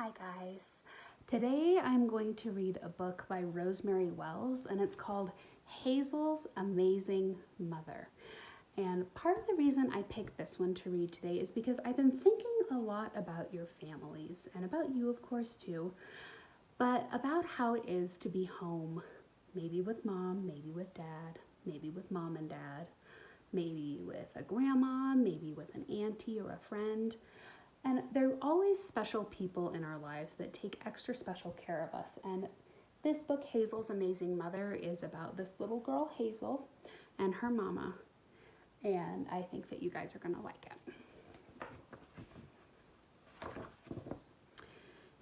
Hi guys. Today I'm going to read a book by Rosemary Wells and it's called Hazel's Amazing Mother. And part of the reason I picked this one to read today is because I've been thinking a lot about your families and about you of course too, but about how it is to be home, maybe with mom, maybe with dad, maybe with mom and dad, maybe with a grandma, maybe with an auntie or a friend. And there are always special people in our lives that take extra special care of us. And this book, Hazel's Amazing Mother, is about this little girl, Hazel, and her mama. And I think that you guys are going to like it.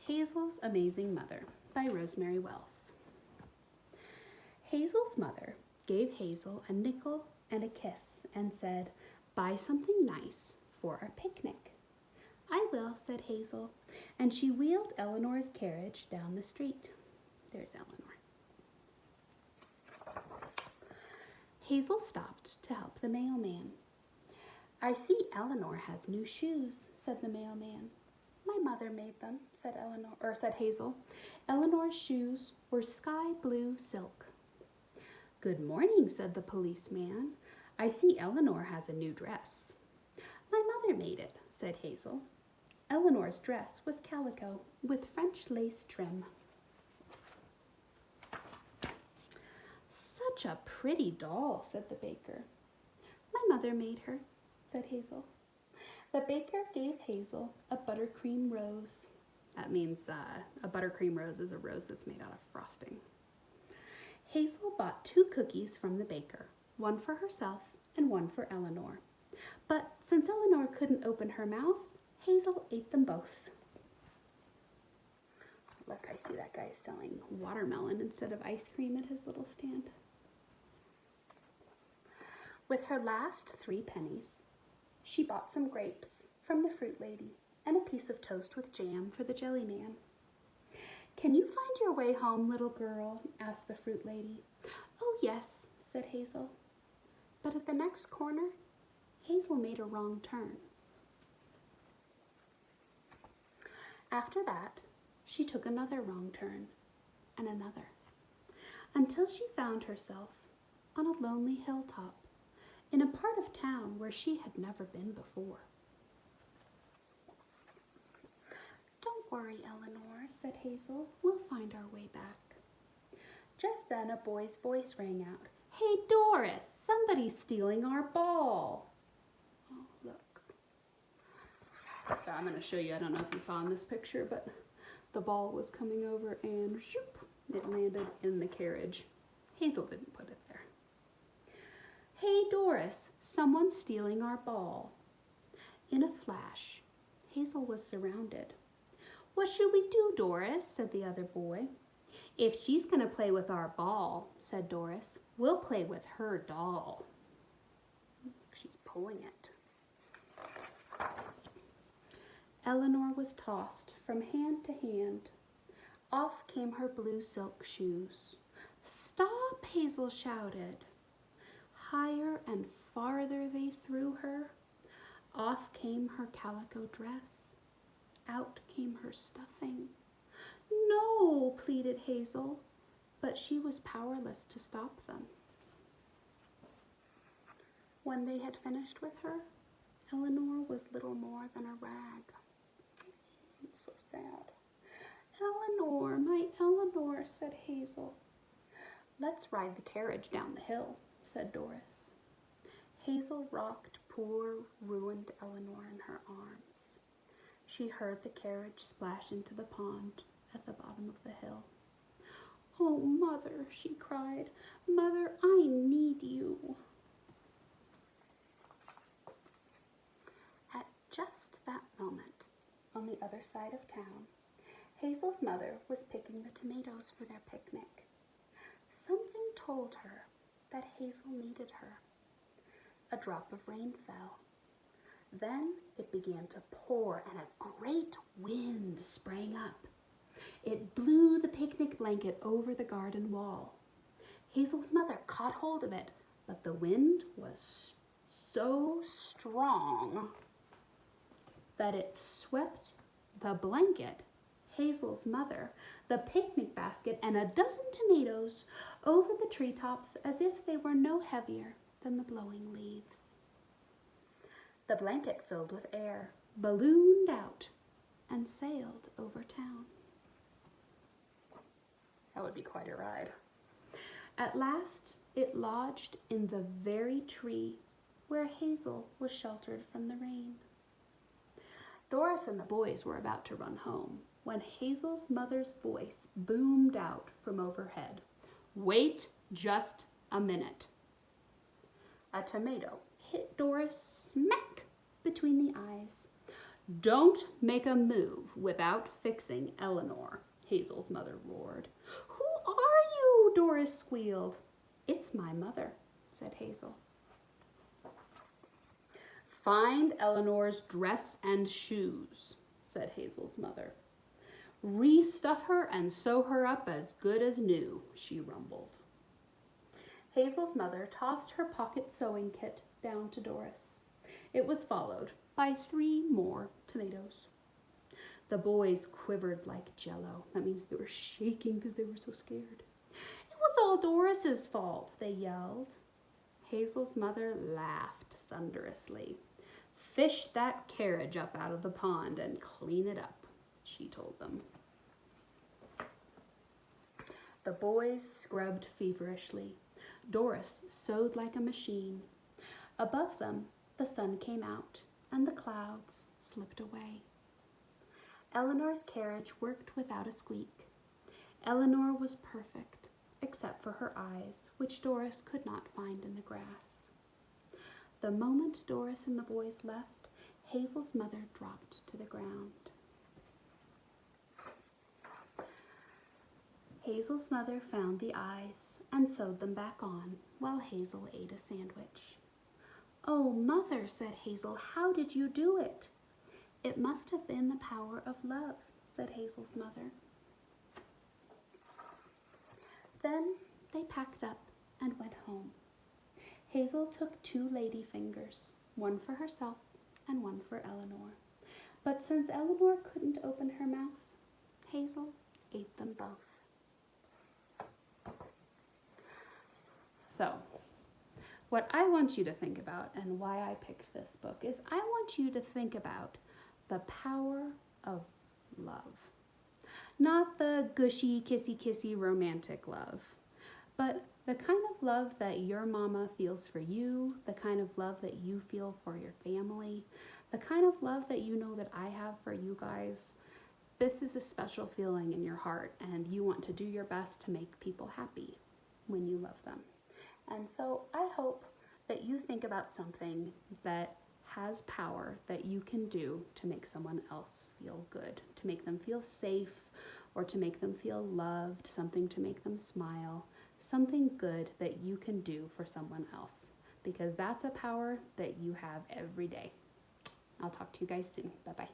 Hazel's Amazing Mother by Rosemary Wells. Hazel's mother gave Hazel a nickel and a kiss and said, "Buy something nice for our picnic." "I will," said Hazel, and she wheeled Eleanor's carriage down the street. There's Eleanor. Hazel stopped to help the mailman. "I see Eleanor has new shoes," said the mailman. "My mother made them," said Hazel. Eleanor's shoes were sky blue silk. "Good morning," said the policeman. "I see Eleanor has a new dress." "My mother made it," said Hazel. Eleanor's dress was calico with French lace trim. "Such a pretty doll," said the baker. "My mother made her," said Hazel. The baker gave Hazel a buttercream rose. That means a buttercream rose is a rose that's made out of frosting. Hazel bought 2 cookies from the baker, one for herself and one for Eleanor. But since Eleanor couldn't open her mouth, Hazel ate them both. Look, I see that guy selling watermelon instead of ice cream at his little stand. With her last 3 pennies, she bought some grapes from the fruit lady and a piece of toast with jam for the jelly man. "Can you find your way home, little girl?" asked the fruit lady. "Oh, yes," said Hazel. But at the next corner, Hazel made a wrong turn. After that, she took another wrong turn, and another, until she found herself on a lonely hilltop in a part of town where she had never been before. "Don't worry, Eleanor," said Hazel. "We'll find our way back." Just then a boy's voice rang out. "Hey, Doris, somebody's stealing our ball." Oh, look. So I'm going to show you, I don't know if you saw in this picture, but the ball was coming over and shoop, it landed in the carriage. Hazel didn't put it there. "Hey, Doris, someone's stealing our ball." In a flash, Hazel was surrounded. "What should we do, Doris?" said the other boy. "If she's going to play with our ball," said Doris, "we'll play with her doll." She's pulling it. Eleanor was tossed from hand to hand. Off came her blue silk shoes. "Stop!" Hazel shouted. Higher and farther they threw her. Off came her calico dress. Out came her stuffing. "No!" pleaded Hazel, but she was powerless to stop them. When they had finished with her, Eleanor was little more than a rag. So sad. "Eleanor, my Eleanor," said Hazel. "Let's ride the carriage down the hill," said Doris. Hazel rocked poor, ruined Eleanor in her arms. She heard the carriage splash into the pond at the bottom of the hill. "Oh, Mother," she cried. "Mother, I need you." At just that moment, on the other side of town, Hazel's mother was picking the tomatoes for their picnic. Something told her that Hazel needed her. A drop of rain fell. Then it began to pour and a great wind sprang up. It blew the picnic blanket over the garden wall. Hazel's mother caught hold of it, but the wind was so strong that it swept the blanket Hazel's mother the picnic basket and a dozen tomatoes over the treetops as if they were no heavier than the blowing leaves. The blanket filled with air, ballooned out, and sailed over town. That would be quite a ride. At last, it lodged in the very tree where Hazel was sheltered from the rain. Doris and the boys were about to run home when Hazel's mother's voice boomed out from overhead. "Wait just a minute." A tomato hit Doris smack between the eyes. "Don't make a move without fixing Eleanor," Hazel's mother roared. "Who are you?" Doris squealed. "It's my mother," said Hazel. "Find Eleanor's dress and shoes," said Hazel's mother. "Restuff her and sew her up as good as new," she rumbled. Hazel's mother tossed her pocket sewing kit down to Doris. It was followed by 3 more tomatoes. The boys quivered like jello. That means they were shaking because they were so scared. "It was all Doris's fault," they yelled. Hazel's mother laughed thunderously. "Fish that carriage up out of the pond and clean it up," she told them. The boys scrubbed feverishly. Doris sewed like a machine. Above them, the sun came out and the clouds slipped away. Eleanor's carriage worked without a squeak. Eleanor was perfect, except for her eyes, which Doris could not find in the grass. The moment Doris and the boys left, Hazel's mother dropped to the ground. Hazel's mother found the eyes and sewed them back on while Hazel ate a sandwich. "Oh, Mother," said Hazel, "how did you do it?" "It must have been the power of love," said Hazel's mother. Then they packed up and went home. Hazel took 2 lady fingers, one for herself and one for Eleanor. But since Eleanor couldn't open her mouth, Hazel ate them both. So, what I want you to think about and why I picked this book is I want you to think about the power of love. Not the gushy, kissy romantic love, but the kind of love that your mama feels for you, the kind of love that you feel for your family, the kind of love that you know that I have for you guys. This is a special feeling in your heart, and you want to do your best to make people happy when you love them. And so I hope that you think about something that has power that you can do to make someone else feel good, to make them feel safe, or to make them feel loved, something to make them smile, something good that you can do for someone else, because that's a power that you have every day. I'll talk to you guys soon. Bye-bye.